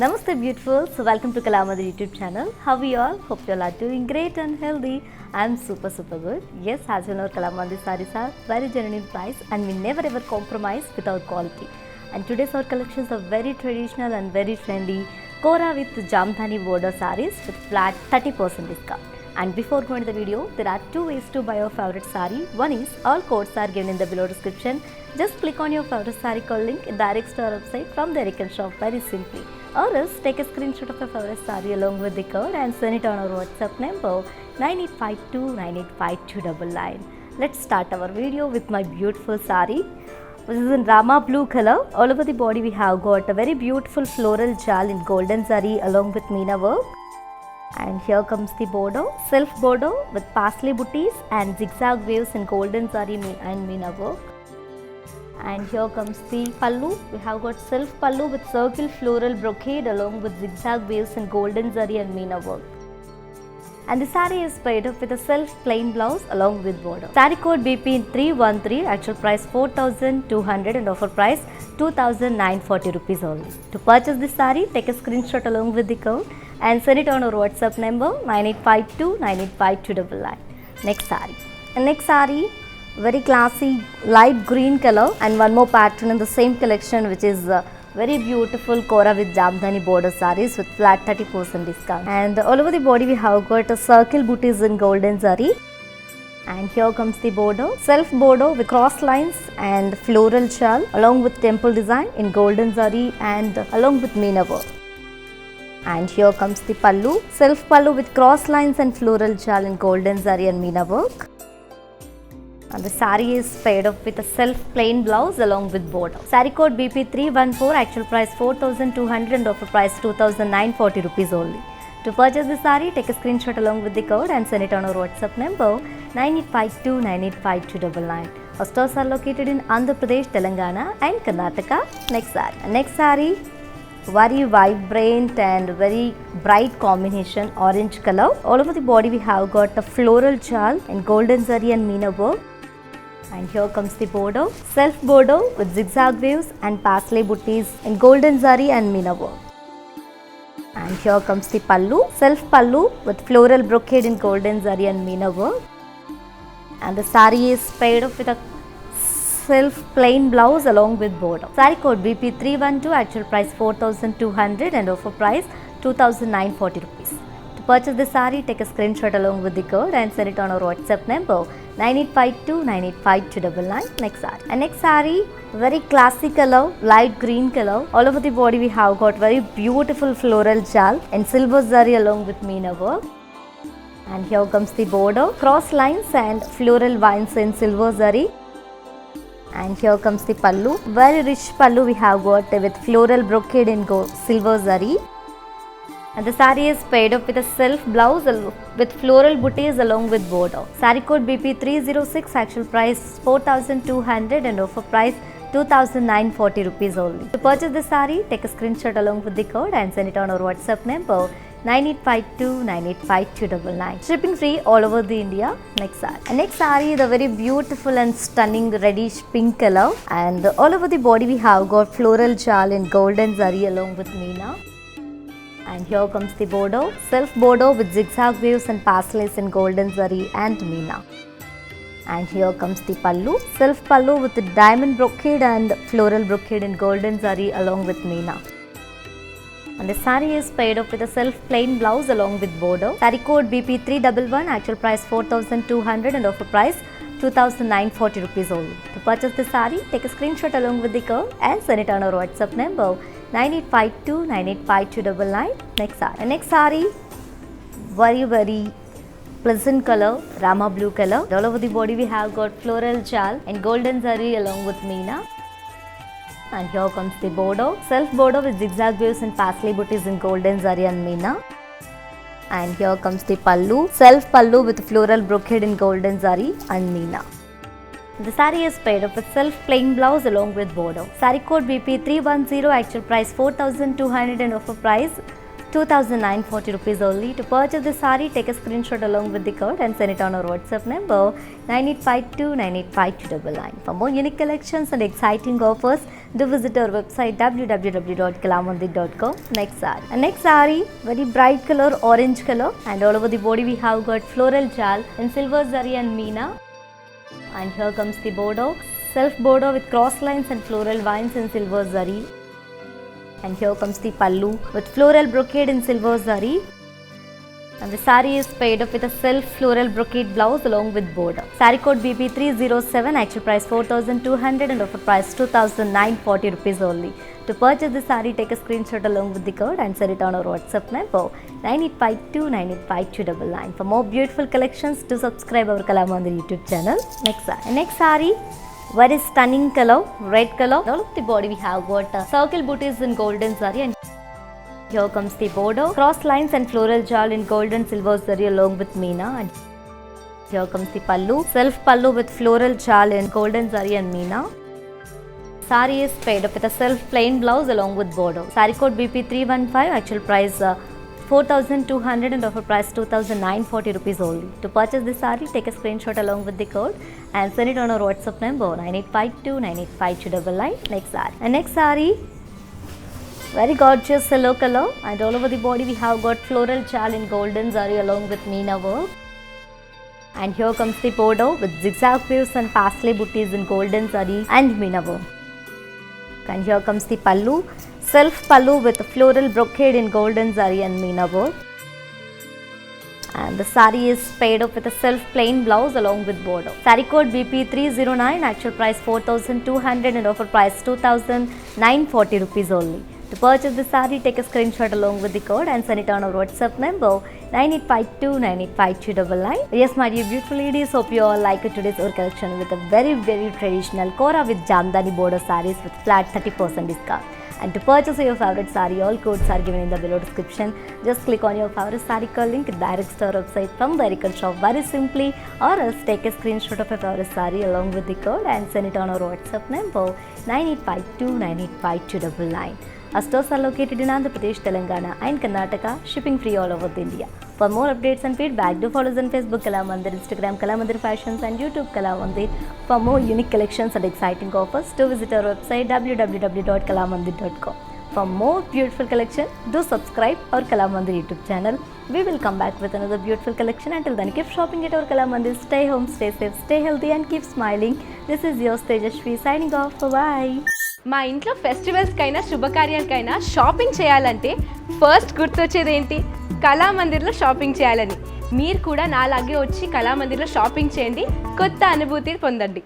Namaste beautiful. So welcome to Kalamadi YouTube channel. How are you all? Hope you all are doing great and healthy. I am super good. Yes, as you know, Kalamadi sarees are very genuine price and we never ever compromise with our quality. And today's our collections are very traditional and very trendy. Kora with Jamdani border sarees with flat 30% discount. And before going to the video, there are two ways to buy your favorite saree. One is all codes are given in the below description. Just click on your favorite saree code link, it directs to our website. From there you can shop very simply. Or else take a screenshot of your favorite saree along with the code and send it on our WhatsApp number 9852985299. Let's start our video with my beautiful saree. This is in Rama blue color. All over the body we have got a very beautiful floral jal in golden zari along with meena work. And here comes the border, self border with parsley booties and zigzag waves in golden zari and meena work. And here comes the pallu. We have got self pallu with circle floral brocade along with zigzag waves in golden zari and meena work. And the saree is paired up with a self plain blouse along with border. Saree code BP313, actual price 4,200 and offer price 2,940 rupees only. To purchase this saree, take a screenshot along with the code and send it on our WhatsApp number 9852985299. Next saree. And next saree, very classy light green color and one more pattern in the same collection, which is very beautiful Kora with Jamdani border sarees with flat 30% discount. And all over the body we have got a circle booties in golden zari. And here comes the border, self border with cross lines and floral shawl along with temple design in golden zari and along with meena work. And here comes the pallu, self pallu with cross lines and floral shawl in golden zari and meena work. And the saree is paired up with a self plain blouse along with border. Saree code BP314, actual price 4,200 and offer price 2,940 rupees only. To purchase the saree, take a screenshot along with the code and send it on our WhatsApp number 9852985299. Our stores are located in Andhra Pradesh, Telangana and Karnataka. Next saree. Next saree, very vibrant and very bright combination orange color. All over the body we have got a floral shawl in golden zari and meena work. And here comes the border, self border with zigzag waves and parsley booties in golden zari and meena work. And here comes the pallu, self pallu with floral brocade in golden zari and meena work. And the saree is paired up with a self plain blouse along with border. Saree code BP312, actual price 4,200 and offer price 2,940 rupees. To purchase the saree, take a screenshot along with the code and send it on our WhatsApp number 9852985299. Next saree. And next saree, very classic color, light green color. All over the body we have got very beautiful floral jal in silver zari along with meena work. And here comes the border, cross lines and floral vines in silver zari. And here comes the pallu, very rich pallu we have got with floral brocade in silver zari. And the saree is paired up with a self blouse with floral booties along with border. Saree code BP306, actual price 4,200 and offer price 2,940 rupees only. To purchase the saree, take a screenshot along with the code and send it on our WhatsApp number 9852985299. Shipping free all over the India. Next saree. And next saree, the very beautiful and stunning reddish pink color. And all over the body we have got floral shawl in golden zari along with meena. And here comes the border, self border with zigzag waves and parslays in golden zari and meena. And here comes the pallu, self pallu with the diamond brocade and floral brocade in golden zari along with meena. And the saree is paired up with a self plain blouse along with border. Saree code BP311, actual price 4,200 and offer price 2,940 rupees only. To purchase the saree, take a screenshot along with the code and send it on our WhatsApp number 9852985299. Next saree. And next saree, very pleasant color, Rama blue color. All over the body we have got floral jal and golden zari along with meena. And here comes the border, self border with zigzag waves and parsley booties in golden zari and meena. And here comes the pallu, self pallu with floral brocade in golden zari and meena. The saree is paired up with self plain blouse along with border. Saree code BP310, actual price 4,200 and offer price 2,940 rupees only. To purchase this saree, take a screenshot along with the code and send it on our WhatsApp number 9852985299. For more unique collections and exciting offers, do visit our website www.kalamandir.com. Next saree, very bright color, orange color, and all over the body we have got floral jal in silver zari and meena. And here comes the border, self border with cross lines and floral vines in silver zari. And here comes the pallu with floral brocade in silver zari. And the saree is paired up with a self floral brocade blouse along with border. Saree code BP307, actual price 4,200 and offer price 2,940 rupees only. To purchase the saree, take a screenshot along with the code and send it on our WhatsApp number 9852985299. For more beautiful collections, do subscribe our Kalamandir YouTube channel. Next saree, very stunning color, red color. All of the body we have got circle booties in golden zari, and here comes the border, cross lines and floral jal in gold and silver zari along with meena. And here comes the pallu, self pallu with floral jal in golden zari and meena. Saree is paired up with a self plain blouse along with border. Saree code BP315, actual price 4,200 and offer price 2,940 rupees only. To purchase this saree, take a screenshot along with the code and send it on our WhatsApp number 9852985299. Next saree, very gorgeous yellow color, and all over the body we have got floral jal in golden zari along with meena work. And here comes the border with zigzag waves and parsley booties in golden zari and meena work. And here comes the pallu, self pallu with floral brocade in golden zari and meena work. And the saree is paired up with a self plain blouse along with border. Saree code BP309, actual price 4,200 and offer price 2,940 rupees only. To purchase the saree, take a screenshot along with the code and send it on our WhatsApp number 9852985299. Yes, my dear beautiful ladies, hope you all like today's our collection with a very traditional Kora with Jamdani border sarees with flat 30% discount. And to purchase your favorite saree, all codes are given in the below description. Just click on your favorite saree code link, direct to our website from there you can shop very simply, or else take a screenshot of your favorite saree along with the code and send it on our WhatsApp number 9852985299. Our stores are located in Andhra Pradesh, Telangana and Karnataka, shipping free all over India. For more updates and feedback, do follow us on Facebook Kalamandir, Instagram Kalamandir Fashions and YouTube Kalamandir. For more unique collections and exciting offers, do visit our website www.kalamandir.com. For more beautiful collection, do subscribe our Kalamandir YouTube channel. We will come back with another beautiful collection. Until then, keep shopping at our Kalamandir. Stay home, stay safe, stay healthy and keep smiling. This is yours Tejashvi signing off. Bye. మా ఇంట్లో ఫెస్టివల్స్కైనా శుభకార్యాలకైనా shopping చేయాలంటే first గుర్తొచ్చేది ఏంటి? కళామందిర్లో shopping చేయాలని. మీరు కూడా నాలాగే వచ్చి కళామందిర్లో షాపింగ్ చేయండి, కొత్త అనుభూతిని పొందండి.